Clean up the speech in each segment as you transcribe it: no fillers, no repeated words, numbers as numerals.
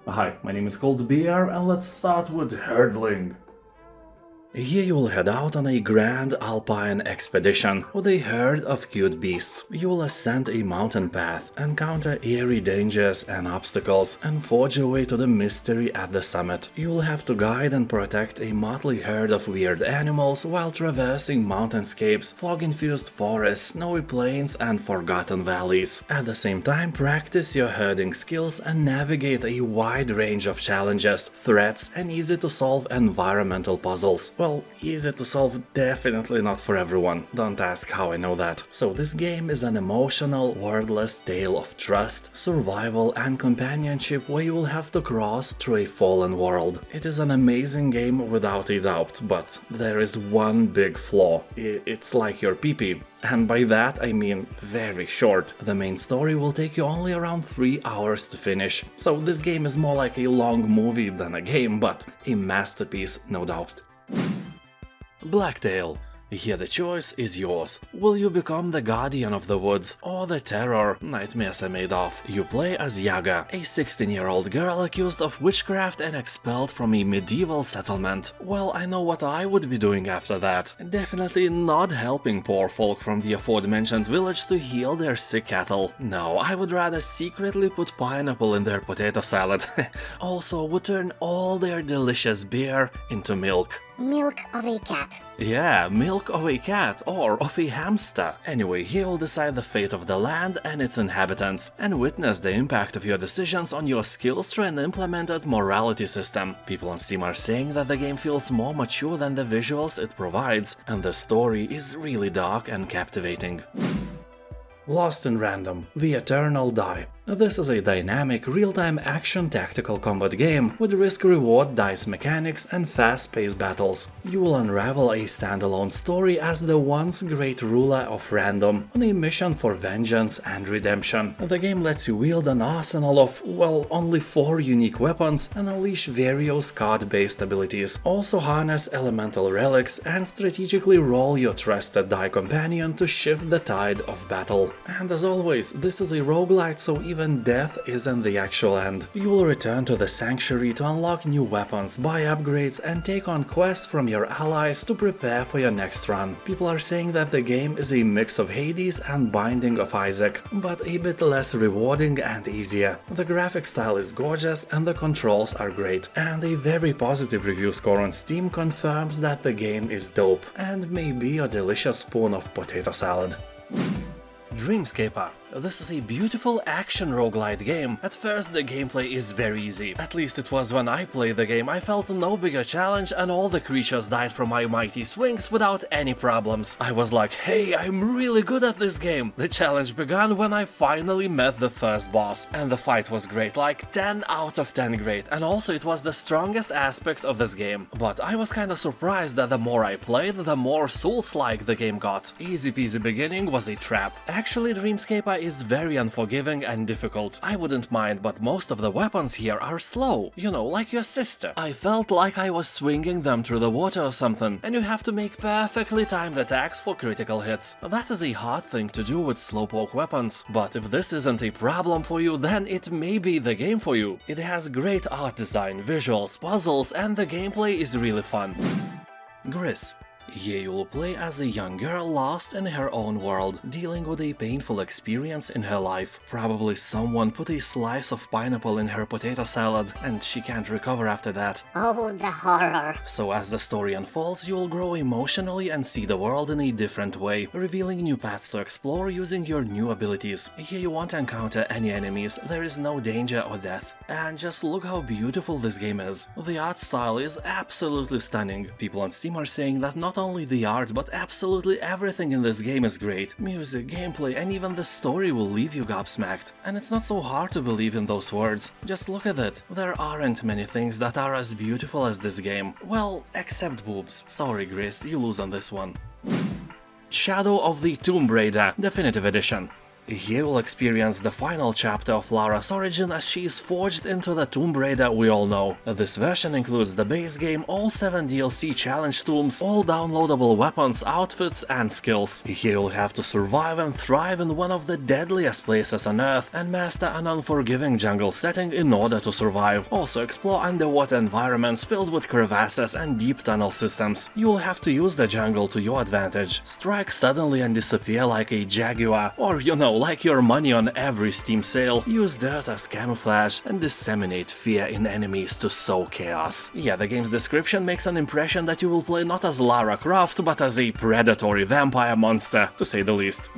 Hi, my name is Cold Beer, and let's start with Herdling. Here you will head out on a grand alpine expedition with a herd of cute beasts. You will ascend a mountain path, encounter eerie dangers and obstacles, and forge your way to the mystery at the summit. You will have to guide and protect a motley herd of weird animals while traversing mountainscapes, fog-infused forests, snowy plains, and forgotten valleys. At the same time, practice your herding skills and navigate a wide range of challenges, threats, and easy-to-solve environmental puzzles. Well, easy to solve, definitely not for everyone. Don't ask how I know that. So this game is an emotional, wordless tale of trust, survival, and companionship where you will have to cross through a fallen world. It is an amazing game without a doubt, but there is one big flaw. It's like your pee-pee. And by that I mean very short. The main story will take you only around 3 hours to finish. So this game is more like a long movie than a game, but a masterpiece, no doubt. Blacktail. Here the choice is yours. Will you become the guardian of the woods or the terror nightmares are made of? You play as Yaga, a 16-year-old girl accused of witchcraft and expelled from a medieval settlement. Well, I know what I would be doing after that. Definitely not helping poor folk from the aforementioned village to heal their sick cattle. No, I would rather secretly put pineapple in their potato salad. Also, would turn all their delicious beer into milk. Milk of a cat. Yeah, milk of a cat or of a hamster. Anyway, he will decide the fate of the land and its inhabitants, and witness the impact of your decisions on your skills through an implemented morality system. People on Steam are saying that the game feels more mature than the visuals it provides, and the story is really dark and captivating. Lost in Random, The Eternal Die. This is a dynamic, real-time action tactical combat game with risk-reward dice mechanics and fast-paced battles. You will unravel a standalone story as the once great ruler of random on a mission for vengeance and redemption. The game lets you wield an arsenal of, well, only 4 unique weapons and unleash various card-based abilities. Also harness elemental relics and strategically roll your trusted die companion to shift the tide of battle. And as always, this is a roguelite, so even death isn't the actual end. You will return to the sanctuary to unlock new weapons, buy upgrades, and take on quests from your allies to prepare for your next run. People are saying that the game is a mix of Hades and Binding of Isaac, but a bit less rewarding and easier. The graphic style is gorgeous and the controls are great, and a very positive review score on Steam confirms that the game is dope and may be a delicious spoon of potato salad. Dreamscaper. This is a beautiful action roguelite game. At first the gameplay is very easy. At least it was when I played the game. I felt no bigger challenge and all the creatures died from my mighty swings without any problems. I was like, hey, I'm really good at this game. The challenge began when I finally met the first boss, and the fight was great, like 10 out of 10 great, and also it was the strongest aspect of this game. But I was kinda surprised that the more I played, the more Souls-like the game got. Easy peasy beginning was a trap. Actually, Dreamscaper is very unforgiving and difficult. I wouldn't mind, but most of the weapons here are slow. You know, like your sister. I felt like I was swinging them through the water or something, and you have to make perfectly timed attacks for critical hits. That is a hard thing to do with slowpoke weapons, but if this isn't a problem for you, then it may be the game for you. It has great art design, visuals, puzzles, and the gameplay is really fun. Gris. Here you will play as a young girl lost in her own world, dealing with a painful experience in her life. Probably someone put a slice of pineapple in her potato salad, and she can't recover after that. Oh, the horror. So as the story unfolds, you will grow emotionally and see the world in a different way, revealing new paths to explore using your new abilities. Here you won't encounter any enemies, there is no danger or death. And just look how beautiful this game is. The art style is absolutely stunning. People on Steam are saying that not only the art, but absolutely everything in this game is great. Music, gameplay, and even the story will leave you gobsmacked. And it's not so hard to believe in those words. Just look at it. There aren't many things that are as beautiful as this game. Well, except boobs. Sorry, Gris, you lose on this one. Shadow of the Tomb Raider Definitive Edition. Here you'll experience the final chapter of Lara's origin as she is forged into the Tomb Raider we all know. This version includes the base game, all 7 DLC challenge tombs, all downloadable weapons, outfits and skills. Here you'll have to survive and thrive in one of the deadliest places on Earth and master an unforgiving jungle setting in order to survive. Also explore underwater environments filled with crevasses and deep tunnel systems. You will have to use the jungle to your advantage. Strike suddenly and disappear like a jaguar, or you know, like your money on every Steam sale. Use dirt as camouflage and disseminate fear in enemies to sow chaos. Yeah, the game's description makes an impression that you will play not as Lara Croft, but as a predatory vampire monster, to say the least.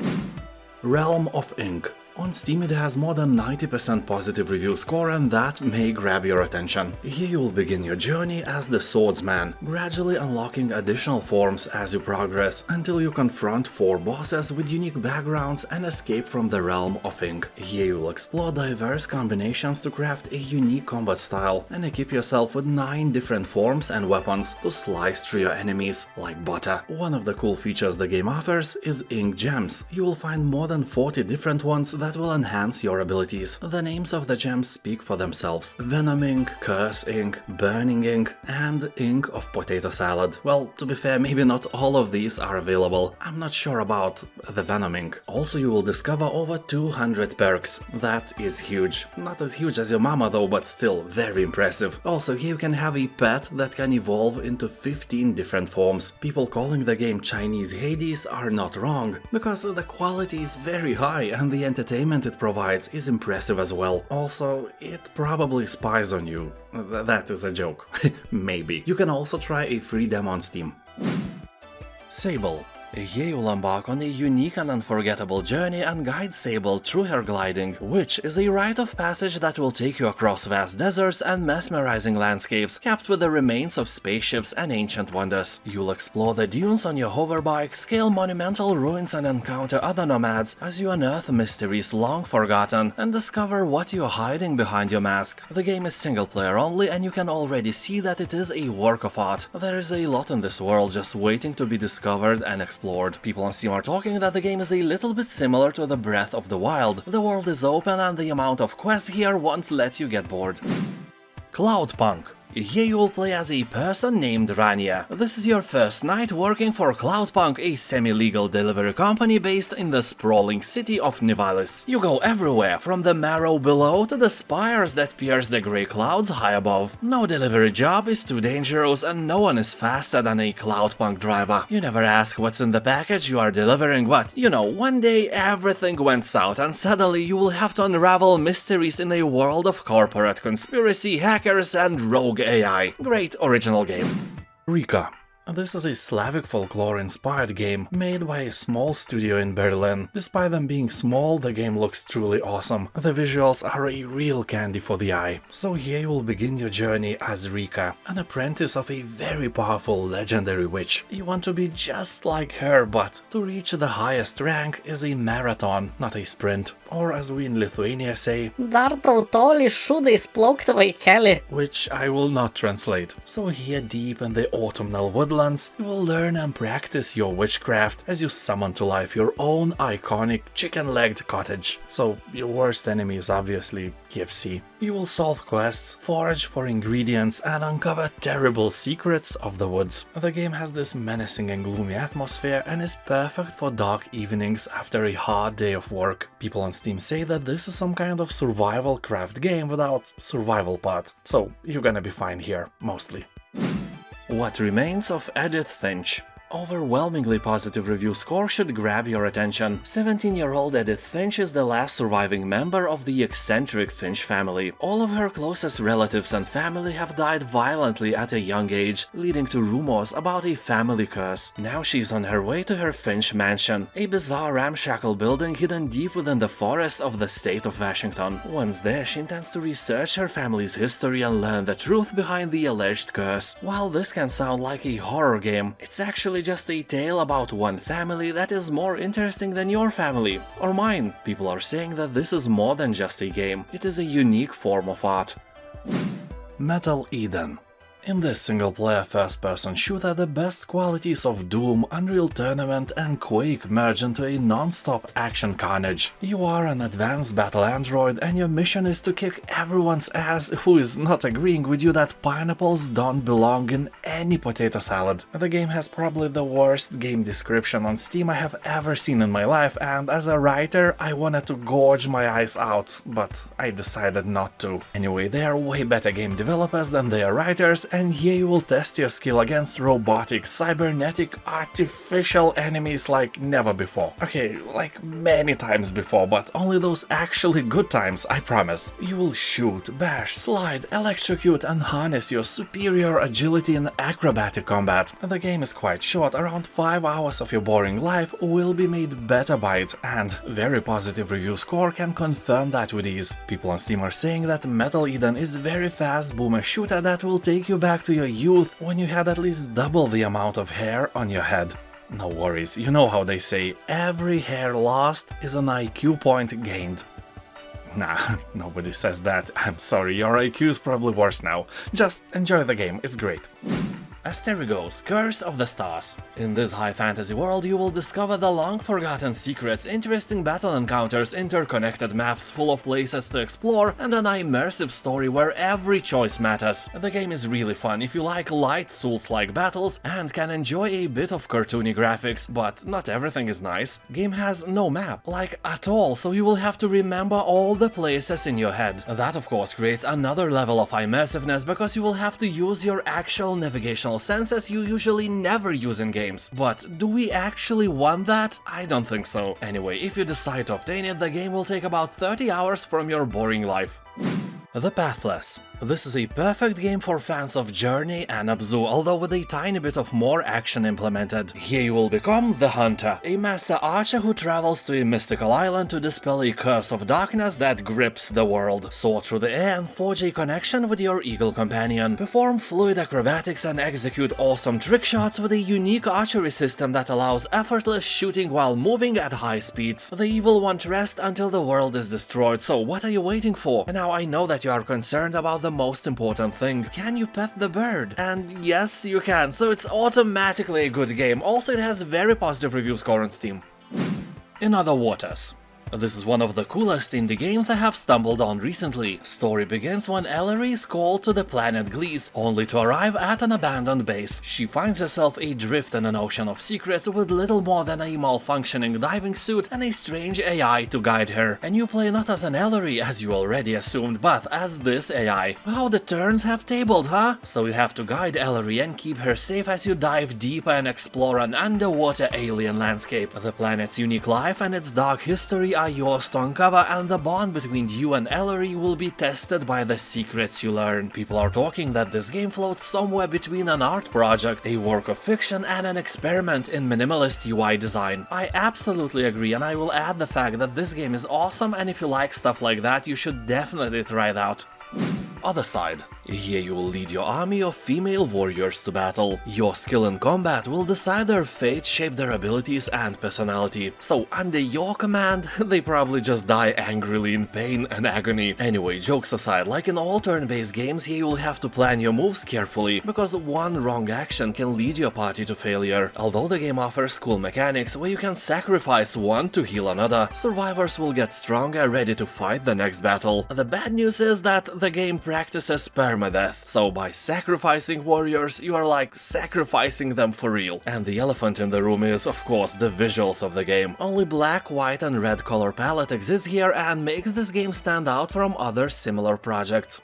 Realm of Ink. On Steam it has more than 90% positive review score, and that may grab your attention. Here you will begin your journey as the Swordsman, gradually unlocking additional forms as you progress, until you confront 4 bosses with unique backgrounds and escape from the Realm of Ink. Here you will explore diverse combinations to craft a unique combat style, and equip yourself with 9 different forms and weapons to slice through your enemies like butter. One of the cool features the game offers is Ink Gems. You will find more than 40 different ones that will enhance your abilities. The names of the gems speak for themselves: Venom Ink, Curse Ink, Burning Ink, and Ink of Potato Salad. Well, to be fair, maybe not all of these are available. I'm not sure about the Venom Ink. Also, you will discover over 200 perks. That is huge. Not as huge as your mama though, but still very impressive. Also, here you can have a pet that can evolve into 15 different forms. People calling the game Chinese Hades are not wrong, because the quality is very high and the entertainment it provides is impressive as well. Also, it probably spies on you. That is a joke. Maybe. You can also try a free demo on Steam. Sable. Here you'll embark on a unique and unforgettable journey and guide Sable through her gliding, which is a rite of passage that will take you across vast deserts and mesmerizing landscapes capped with the remains of spaceships and ancient wonders. You'll explore the dunes on your hoverbike, scale monumental ruins and encounter other nomads as you unearth mysteries long forgotten and discover what you're hiding behind your mask. The game is single player only, and you can already see that it is a work of art. There is a lot in this world just waiting to be discovered and explored. People on Steam are talking that the game is a little bit similar to the Breath of the Wild. The world is open and the amount of quests here won't let you get bored. Cloudpunk. Here you will play as a person named Rania. This is your first night working for Cloudpunk, a semi-legal delivery company based in the sprawling city of Nivalis. You go everywhere, from the marrow below to the spires that pierce the grey clouds high above. No delivery job is too dangerous and no one is faster than a Cloudpunk driver. You never ask what's in the package you are delivering, but, you know, one day everything went south and suddenly you will have to unravel mysteries in a world of corporate conspiracy, hackers and rogue AI. Great original game. REKA. This is a Slavic folklore-inspired game made by a small studio in Berlin. Despite them being small, the game looks truly awesome. The visuals are a real candy for the eye. So here you will begin your journey as REKA, an apprentice of a very powerful legendary witch. You want to be just like her, but to reach the highest rank is a marathon, not a sprint. Or as we in Lithuania say, Dar tau toli šūdais plaukti vaikeli. Which I will not translate. So here deep in the autumnal woodlands, you will learn and practice your witchcraft as you summon to life your own iconic chicken-legged cottage. So your worst enemy is obviously KFC. You will solve quests, forage for ingredients and uncover terrible secrets of the woods. The game has this menacing and gloomy atmosphere and is perfect for dark evenings after a hard day of work. People on Steam say that this is some kind of survival craft game without survival part, so you're gonna be fine here, mostly. What Remains of Edith Finch. Overwhelmingly positive review score should grab your attention. 17-year-old Edith Finch is the last surviving member of the eccentric Finch family. All of her closest relatives and family have died violently at a young age, leading to rumors about a family curse. Now she's on her way to her Finch mansion, a bizarre ramshackle building hidden deep within the forests of the state of Washington. Once there, she intends to research her family's history and learn the truth behind the alleged curse. While this can sound like a horror game, it's actually just a tale about one family that is more interesting than your family, or mine. People are saying that this is more than just a game, it is a unique form of art. Metal Eden. In this single-player first-person shooter, the best qualities of Doom, Unreal Tournament and Quake merge into a non-stop action carnage. You are an advanced battle android and your mission is to kick everyone's ass who is not agreeing with you that pineapples don't belong in any potato salad. The game has probably the worst game description on Steam I have ever seen in my life, and as a writer I wanted to gorge my eyes out, but I decided not to. Anyway, they are way better game developers than they are writers, and here you will test your skill against robotic, cybernetic, artificial enemies like never before. Okay, like many times before, but only those actually good times, I promise. You will shoot, bash, slide, electrocute and harness your superior agility in acrobatic combat. The game is quite short, around 5 hours of your boring life will be made better by it, and very positive review score can confirm that with ease. People on Steam are saying that Metal Eden is very fast boomer shooter that will take you back to your youth when you had at least double the amount of hair on your head. No worries, you know how they say, every hair lost is an IQ point gained. Nah, nobody says that. I'm sorry, your IQ is probably worse now. Just enjoy the game, it's great. Asterigos, Curse of the Stars. In this high fantasy world you will discover the long-forgotten secrets, interesting battle encounters, interconnected maps full of places to explore, and an immersive story where every choice matters. The game is really fun if you like light Souls-like battles and can enjoy a bit of cartoony graphics, but not everything is nice. Game has no map, like at all, so you will have to remember all the places in your head. That of course creates another level of immersiveness because you will have to use your actual navigational senses you usually never use in games. But do we actually want that? I don't think so. Anyway, if you decide to obtain it, the game will take about 30 hours from your boring life. The Pathless. This is a perfect game for fans of Journey and Abzu, although with a tiny bit of more action implemented. Here you will become the Hunter, a master archer who travels to a mystical island to dispel a curse of darkness that grips the world. Soar through the air and forge a connection with your eagle companion. Perform fluid acrobatics and execute awesome trick shots with a unique archery system that allows effortless shooting while moving at high speeds. The evil won't rest until the world is destroyed, so what are you waiting for? And now I know that you are concerned about the most important thing. Can you pet the bird? And yes, you can, so it's automatically a good game. Also, it has very positive review score on Steam. In Other Waters. This is one of the coolest indie games I have stumbled on recently. Story begins when Ellery is called to the planet Gris, only to arrive at an abandoned base. She finds herself adrift in an ocean of secrets with little more than a malfunctioning diving suit and a strange AI to guide her. And you play not as an Ellery, as you already assumed, but as this AI. How the turns have tabled, huh? So you have to guide Ellery and keep her safe as you dive deeper and explore an underwater alien landscape. The planet's unique life and its dark history are yours to uncover, and the bond between you and Ellery will be tested by the secrets you learn. People are talking that this game floats somewhere between an art project, a work of fiction, and an experiment in minimalist UI design. I absolutely agree, and I will add the fact that this game is awesome, and if you like stuff like that, you should definitely try it out. Othercide. Here you will lead your army of female warriors to battle. Your skill in combat will decide their fate, shape their abilities and personality. So under your command, they probably just die angrily in pain and agony. Anyway, jokes aside, like in all turn-based games, here you will have to plan your moves carefully, because one wrong action can lead your party to failure. Although the game offers cool mechanics where you can sacrifice one to heal another, survivors will get stronger, ready to fight the next battle. The bad news is that the game practices permadeath, so by sacrificing warriors, you are like sacrificing them for real. And the elephant in the room is, of course, the visuals of the game. Only black, white and red color palette exists here and makes this game stand out from other similar projects.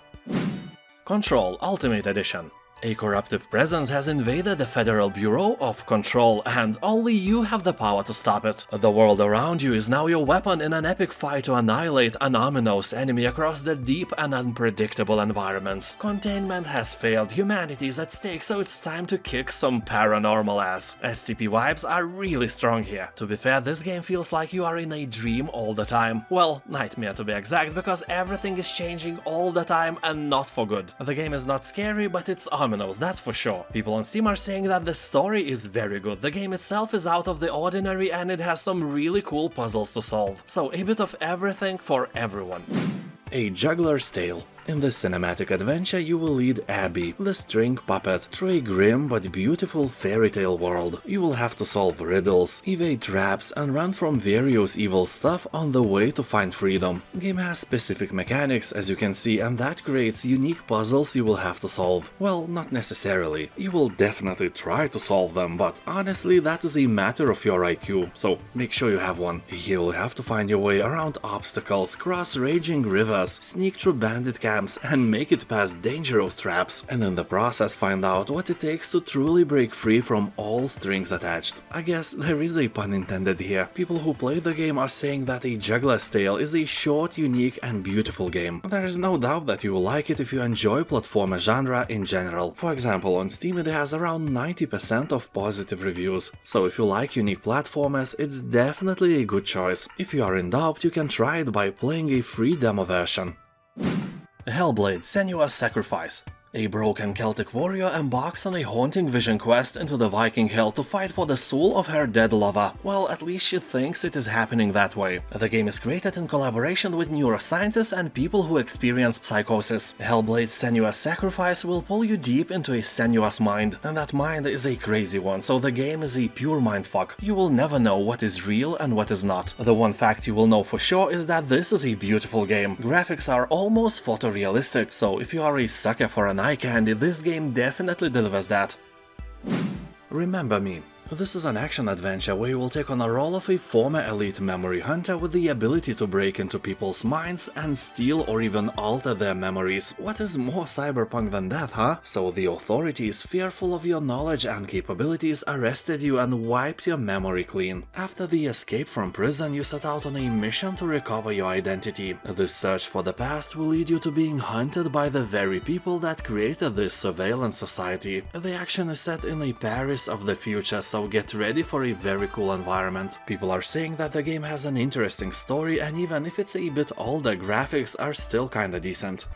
Control Ultimate Edition. A corruptive presence has invaded the Federal Bureau of Control, and only you have the power to stop it. The world around you is now your weapon in an epic fight to annihilate an ominous enemy across the deep and unpredictable environments. Containment has failed, humanity is at stake, so it's time to kick some paranormal ass. SCP vibes are really strong here. To be fair, this game feels like you are in a dream all the time. Well, nightmare to be exact, because everything is changing all the time and not for good. The game is not scary, but it's ominous, that's for sure. People on Steam are saying that the story is very good, the game itself is out of the ordinary and it has some really cool puzzles to solve. So a bit of everything for everyone. A Juggler's Tale. In this cinematic adventure you will lead Abby, the string puppet, through a grim but beautiful fairy tale world. You will have to solve riddles, evade traps and run from various evil stuff on the way to find freedom. The game has specific mechanics, as you can see, and that creates unique puzzles you will have to solve. Well, not necessarily. You will definitely try to solve them, but honestly that is a matter of your IQ, so make sure you have one. You will have to find your way around obstacles, cross raging rivers, sneak through bandit camps and make it past dangerous traps, and in the process find out what it takes to truly break free from all strings attached. I guess there is a pun intended here. People who play the game are saying that a Juggler's Tale is a short, unique and beautiful game. There is no doubt that you will like it if you enjoy platformer genre in general. For example, on Steam it has around 90% of positive reviews, so if you like unique platformers, it's definitely a good choice. If you are in doubt, you can try it by playing a free demo version. Hellblade: Senua's Sacrifice. A broken Celtic warrior embarks on a haunting vision quest into the Viking hell to fight for the soul of her dead lover. Well, at least she thinks it is happening that way. The game is created in collaboration with neuroscientists and people who experience psychosis. Hellblade's Senua's Sacrifice will pull you deep into a Senua's mind, and that mind is a crazy one, so the game is a pure mindfuck. You will never know what is real and what is not. The one fact you will know for sure is that this is a beautiful game. Graphics are almost photorealistic, so if you are a sucker for an eye candy, this game definitely delivers that. Remember Me. This is an action-adventure where you will take on the role of a former elite memory hunter with the ability to break into people's minds and steal or even alter their memories. What is more cyberpunk than that, huh? So the authorities, fearful of your knowledge and capabilities, arrested you and wiped your memory clean. After the escape from prison, you set out on a mission to recover your identity. This search for the past will lead you to being hunted by the very people that created this surveillance society. The action is set in a Paris of the future, so get ready for a very cool environment. People are saying that the game has an interesting story, and even if it's a bit older, graphics are still kinda decent.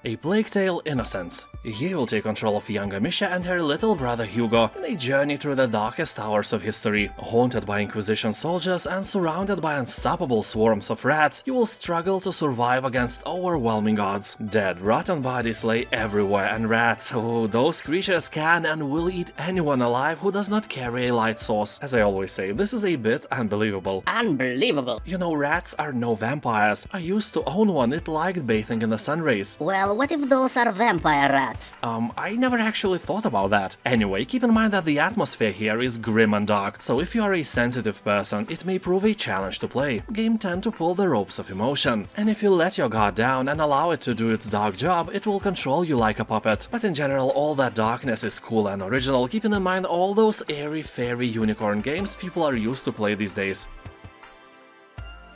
A Plague Tale: Innocence. Here will take control of young Amisha and her little brother Hugo in a journey through the darkest hours of history. Haunted by Inquisition soldiers and surrounded by unstoppable swarms of rats, you will struggle to survive against overwhelming odds. Dead, rotten bodies lay everywhere, and rats, oh, those creatures can and will eat anyone alive who does not carry a light source. As I always say, this is a bit unbelievable. Unbelievable. You know, rats are no vampires. I used to own one, it liked bathing in the sun rays. Well, what if those are vampire rats? I never actually thought about that. Anyway, keep in mind that the atmosphere here is grim and dark, so if you are a sensitive person, it may prove a challenge to play. Game tend to pull the ropes of emotion, and if you let your guard down and allow it to do its dark job, it will control you like a puppet. But in general, all that darkness is cool and original, keeping in mind all those airy, fairy unicorn games people are used to play these days.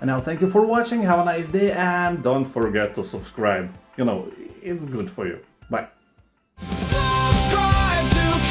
And now thank you for watching, have a nice day, and don't forget to subscribe. You know, it's good for you. Bye. Subscribe to